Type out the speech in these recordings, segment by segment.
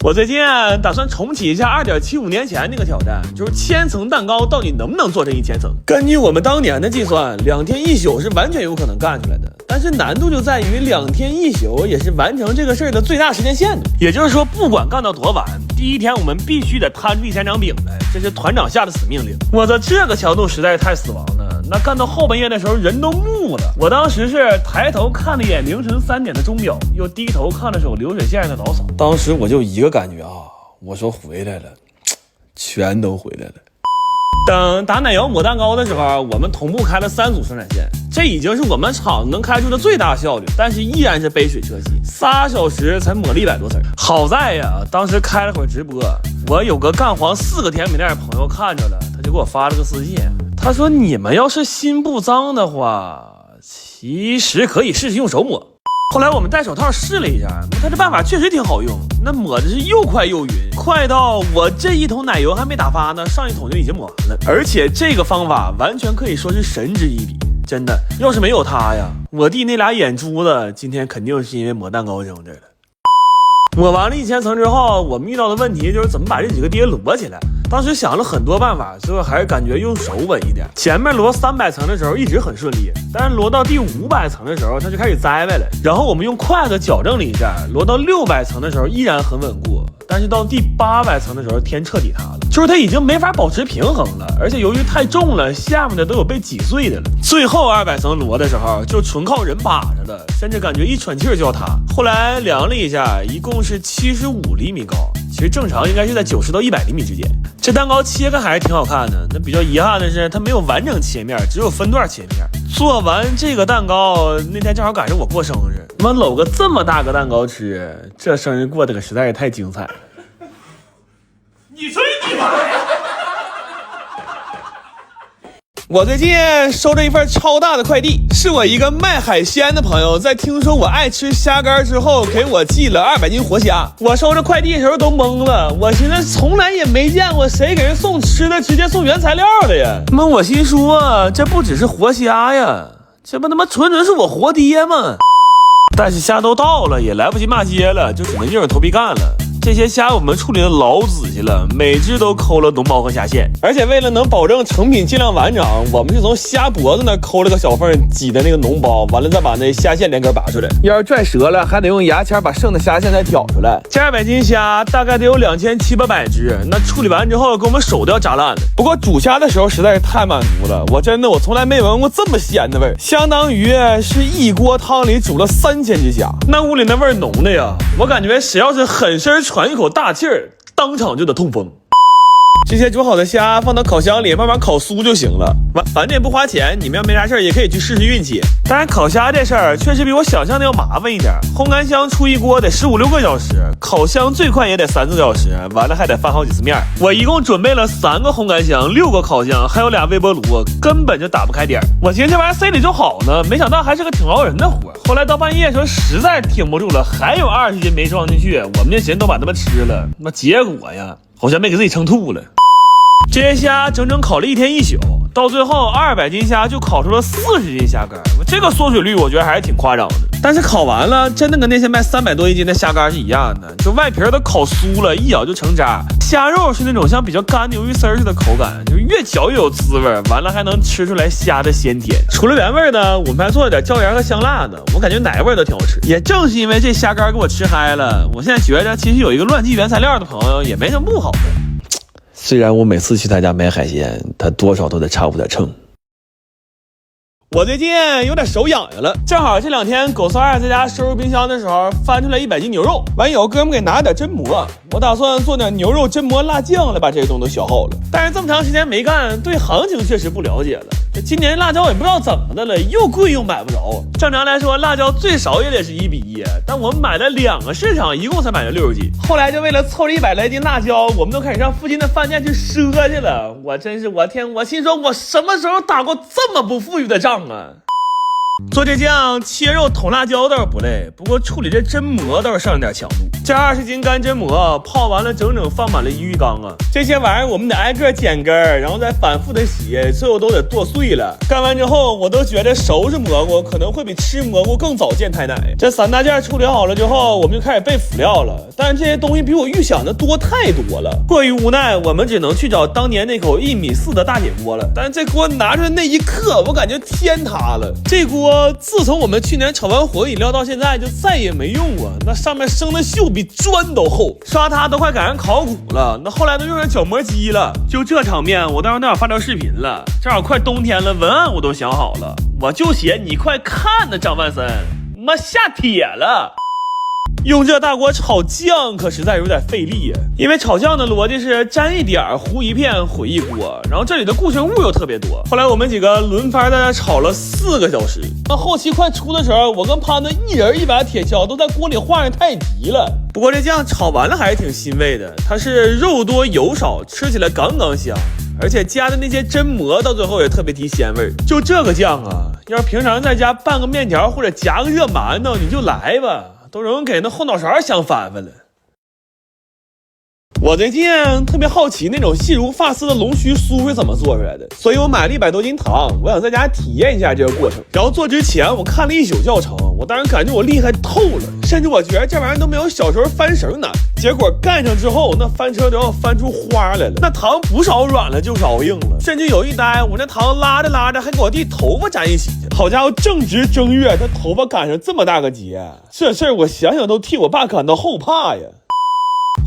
我最近打算重启一下2.75年前那个挑战，就是千层蛋糕到底能不能做成1000层。根据我们当年的计算，2天1宿是完全有可能干出来的，但是难度就在于2天1宿也是完成这个事儿的最大时间限度。也就是说，不管干到多晚，第一天我们必须得摊出1千张饼来，这是团长下的死命令。我的这个强度实在是太死亡了，那干到后半夜的时候人都木了。我当时是抬头看了一眼凌晨3点的钟表，又低头看了首流水线上的老嫂。当时我就一个感觉啊，我说回来了，全都回来了。等打奶油抹蛋糕的时候，我们同步开了3组生产线，这已经是我们厂子能开出的最大效率，但是依然是杯水车薪，3小时才抹了100多层。好在呀，当时开了会儿直播，我有个干黄4个甜品店的朋友看着了，他就给我发了个私信，他说你们要是心不脏的话，其实可以试试用手抹。后来我们戴手套试了一下，他这办法确实挺好用，那抹的是又快又匀，快到我这一桶奶油还没打发呢，上一桶就已经抹完了。而且这个方法完全可以说是神之一笔，真的，要是没有它呀，我弟那俩眼珠子今天肯定是因为抹蛋糕扔这儿了。抹完了1000层之后，我们遇到的问题就是怎么把这几个碟摞起来。当时想了很多办法，最后还是感觉用手稳一点。前面摞300层的时候一直很顺利，但是摞到第500层的时候它就开始栽歪了。然后我们用筷子矫正了一下，摞到600层的时候依然很稳固，但是到第800层的时候天彻底塌了，就是它已经没法保持平衡了，而且由于太重了，下面的都有被挤碎的了。最后200层摞的时候就纯靠人把着了，甚至感觉一喘气就要塌。后来量了一下，一共是75厘米高，其实正常应该是在90到100厘米之间。这蛋糕切开还是挺好看的，那比较遗憾的是它没有完整切面，只有分段切面。做完这个蛋糕那天正好赶上我过生日，他妈搂个这么大个蛋糕吃，这生日过得可实在是太精彩了。你吹你妈呀！我最近收着一份超大的快递，是我一个卖海鲜的朋友在听说我爱吃虾干之后给我寄了200斤活虾。我收着快递的时候都懵了，我寻思从来也没见过谁给人送吃的直接送原材料的呀。那我心说这不只是活虾呀，这不他妈纯是我活爹吗？但是虾都到了也来不及骂街了，就只能硬着头皮干了。这些虾我们处理的老仔细了，每只都抠了脓包和虾线，而且为了能保证成品尽量完整，我们是从虾脖子那抠了个小缝，挤的那个脓包，完了再把那虾线连根拔出来。要是拽折了，还得用牙签把剩的虾线再挑出来。这200斤虾大概得有2700-800只，那处理完之后给我们手都要扎烂了。不过煮虾的时候实在是太满足了，我从来没闻过这么鲜的味儿，相当于是一锅汤里煮了3000只虾，那屋里那味儿浓的呀，我感觉谁要是狠声喘一口大气儿，当场就得痛风。这些煮好的虾放到烤箱里慢慢烤酥就行了，反正也不花钱，你们要没啥事儿也可以去试试运气。当然烤虾这事儿确实比我想象的要麻烦一点，烘干箱出一锅得15-16个小时，烤箱最快也得3-4个小时，完了还得翻好几次面。我一共准备了3个烘干箱、6个烤箱，还有2微波炉，根本就打不开点。我寻思这玩意儿塞里就好呢，没想到还是个挺熬人的活。后来到半夜的时候实在挺不住了，还有20斤没装进去，我们就寻思都把它们吃了，那结果呀好像没给自己撑吐了。这些虾整整烤了1天1宿，到最后200斤虾就烤出了40斤虾干，这个缩水率我觉得还是挺夸张的。但是烤完了真的跟那些卖300多一斤的虾干是一样的，就外皮都烤酥了，一咬就成渣。虾肉是那种像比较干的鱿鱼丝似的口感，就越嚼越有滋味，完了还能吃出来虾的鲜甜。除了原味呢，我们还做了点椒盐和香辣的，我感觉哪味都挺好吃。也正是因为这虾干给我吃嗨了，我现在觉得其实有一个乱寄原材料的朋友也没什么不好的。虽然我每次去他家买海鲜，他多少都得差我点秤。我最近有点手痒痒了，正好这2天狗骚二在家收拾冰箱的时候翻出来100斤牛肉，完有哥们给拿点榛蘑，我打算做点牛肉榛蘑辣酱来把这些东西都消耗了。但是这么长时间没干，对行情确实不了解了。这今年辣椒也不知道怎么的了，又贵又买不着。正常来说辣椒最少也得是1:1，但我们买了2个市场，一共才买了60斤。后来就为了凑这100来斤辣椒，我们都开始上附近的饭店去赊去了。我真是我天，我心说我什么时候打过这么不富裕的仗啊！做这酱切肉捅辣椒倒是不累，不过处理这榛蘑倒是上了点强度。这20斤干榛蘑泡完了，整整放满了一浴缸啊！这些玩意儿我们得挨个剪根儿，然后再反复的洗，最后都得剁碎了。干完之后，我都觉得收拾蘑菇可能会比吃蘑菇更早见太奶。这3大件处理好了之后，我们就开始备辅料了。但是这些东西比我预想的多太多了，过于无奈，我们只能去找当年那口1.4米的大铁锅了。但是这锅拿出来那一刻，我感觉天塌了。这锅自从我们去年炒完火饮料到现在就再也没用过，那上面生的锈比砖都厚，刷它都快赶上考古了。那后来都用上角磨机了。就这场面，我到时候想发条视频了。正好快冬天了，文案我都想好了，我就写你快看呢，张万森，妈下帖了。用这大锅炒酱可实在有点费力呀，因为炒酱的逻辑是沾一点糊一片毁一锅，然后这里的固形物又特别多。后来我们几个轮番在炒了4个小时，到后期快出的时候，我跟潘子一人一把铁锹都在锅里画上太极了。不过这酱炒完了还是挺欣慰的，它是肉多油少，吃起来刚刚香，而且加的那些榛蘑到最后也特别提鲜味。就这个酱啊，要是平常在家拌个面条或者夹个热馒头，你就来吧，都容易给那后脑勺香翻翻了。我最近特别好奇那种细如发丝的龙须酥是怎么做出来的，所以我买了100多斤糖，我想在家体验一下这个过程。然后做之前我看了一宿教程，我当然感觉我厉害透了，甚至我觉得这玩意儿都没有小时候翻绳难。结果干上之后，那翻车都要翻出花来了，那糖不少软了就是熬硬了，甚至有一呆我那糖拉着拉着还给我弟头发粘一起去。好家伙，正值正月他头发赶上这么大个结，这事儿我想想都替我爸感到后怕呀。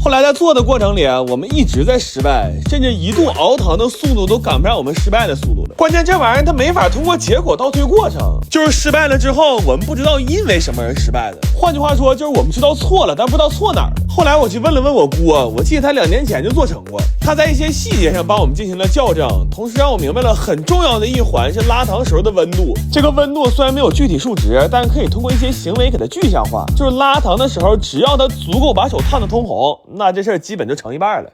后来在做的过程里，我们一直在失败，甚至一度熬糖的速度都赶不上我们失败的速度了。关键这玩意儿它没法通过结果倒推过程，就是失败了之后我们不知道因为什么而失败的。换句话说，就是我们知道错了，但不知道错哪儿了。后来我去问了问我姑，我记得他2年前就做成过，他在一些细节上帮我们进行了校正，同时让我明白了很重要的一环是拉糖时候的温度。这个温度虽然没有具体数值，但是可以通过一些行为给它具象化，就是拉糖的时候只要它足够把手烫得通红，那这事儿基本就成一半了。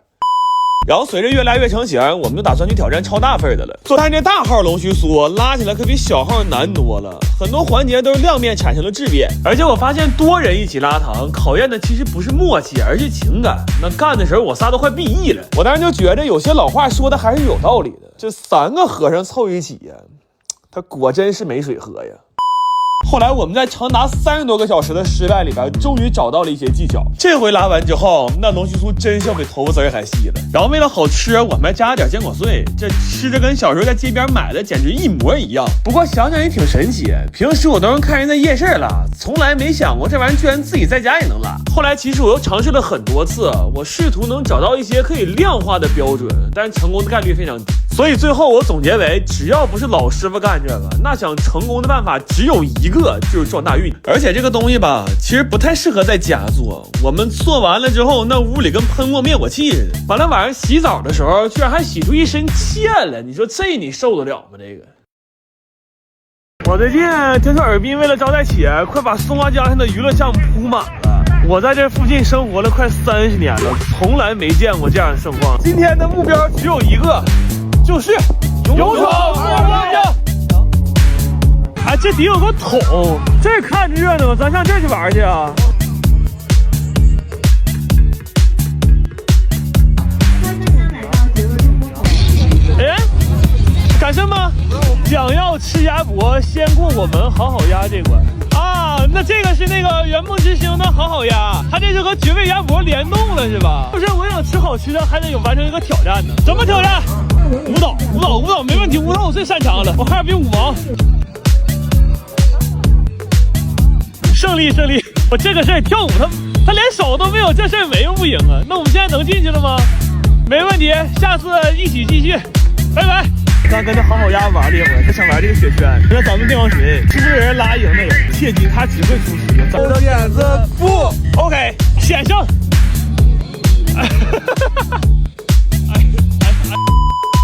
然后随着越来越成型，我们就打算去挑战超大份的了。做它这大号龙须酥拉起来可比小号难多了，很多环节都是亮面产生了质变。而且我发现多人一起拉糖考验的其实不是默契，而是情感。那干的时候我仨都快毕业了，我当时就觉得有些老话说的还是有道理的，这3个和尚凑一起呀，他果真是没水喝呀。后来我们在长达30多个小时的失败里边，终于找到了一些技巧。这回拉完之后，那龙须酥真是要比头发丝还细了。然后为了好吃，我们还加了点坚果碎，这吃着跟小时候在街边买的简直一模一样。不过想想也挺神奇，平时我都是看人在夜市拉，从来没想过这玩意儿居然自己在家也能拉。后来其实我又尝试了很多次，我试图能找到一些可以量化的标准，但是成功的概率非常低。所以最后我总结为，只要不是老师傅干这个，那想成功的办法只有一个，就是撞大运。而且这个东西吧，其实不太适合在家做。我们做完了之后，那屋里跟喷过灭火器似的。完了晚上洗澡的时候，居然还洗出一身欠来，你说这你受得了吗？这个。我最近听说尔滨为了招待企业，快把松花江上的娱乐项目铺满了。我在这附近生活了快30年了，从来没见过这样的盛况。今天的目标只有一个，就是勇闯松花江。哎，这底有个桶，这看着热闹，咱上这去玩去啊！哎，干什么？想要吃鸭脖，先过我们好好鸭这关啊！那这个是那个圆梦之星的好好鸭，它这是和绝味鸭脖联动了是吧？不是，我想吃好吃的，还得有完成一个挑战呢。什么挑战？舞蹈没问题，舞蹈我最擅长了，我哈尔滨舞王。胜利！我这个事儿跳舞他连手都没有，这事儿没用不赢啊！那我们现在能进去了吗？没问题，下次一起继续，拜拜。刚跟这好好鸭玩了一会儿，他想玩这个雪圈，说咱们定王水，出人拉赢的人，切记他只会出师。走到点子不 OK， 险胜。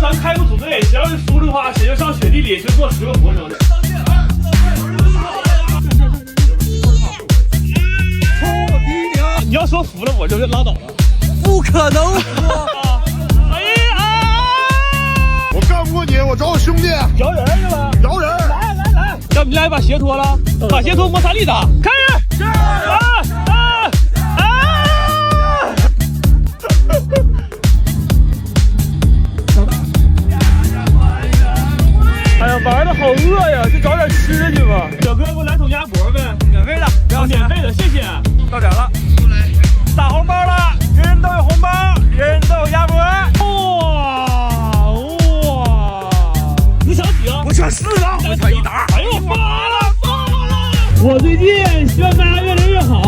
咱开个组队，谁要是输的话，谁就上雪地里去做10个俯卧撑。你要说服了我就拉倒了，不可能服！哎呀！我干不过你，我找我兄弟摇人是吧？摇人，来，要不你俩把鞋脱了，把鞋脱摩擦力大，开始！哎呀，玩的好饿呀，去找点吃的去吧。小哥，给我来桶鸭脖呗，免费的，不要免费的，谢谢。到点了，打红包了，人人都有红包，人人都有鸭脖。哇！你抢几个？我抢4个，我抢1打。哎呦，发了！我最近希望大家越来越好。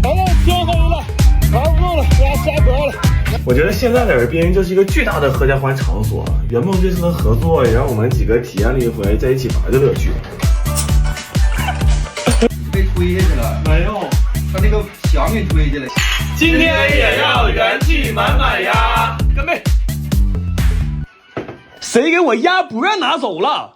好了，天黑了，玩不动了，大家下播了。我觉得现在的尔滨就是一个巨大的合家欢场所，圆梦这次的合作也让我们几个体验了一回在一起玩的乐趣。被推下去了，没有，他那个墙给推下来。今天也要元气满满呀！干杯！谁给我鸭脖拿走了？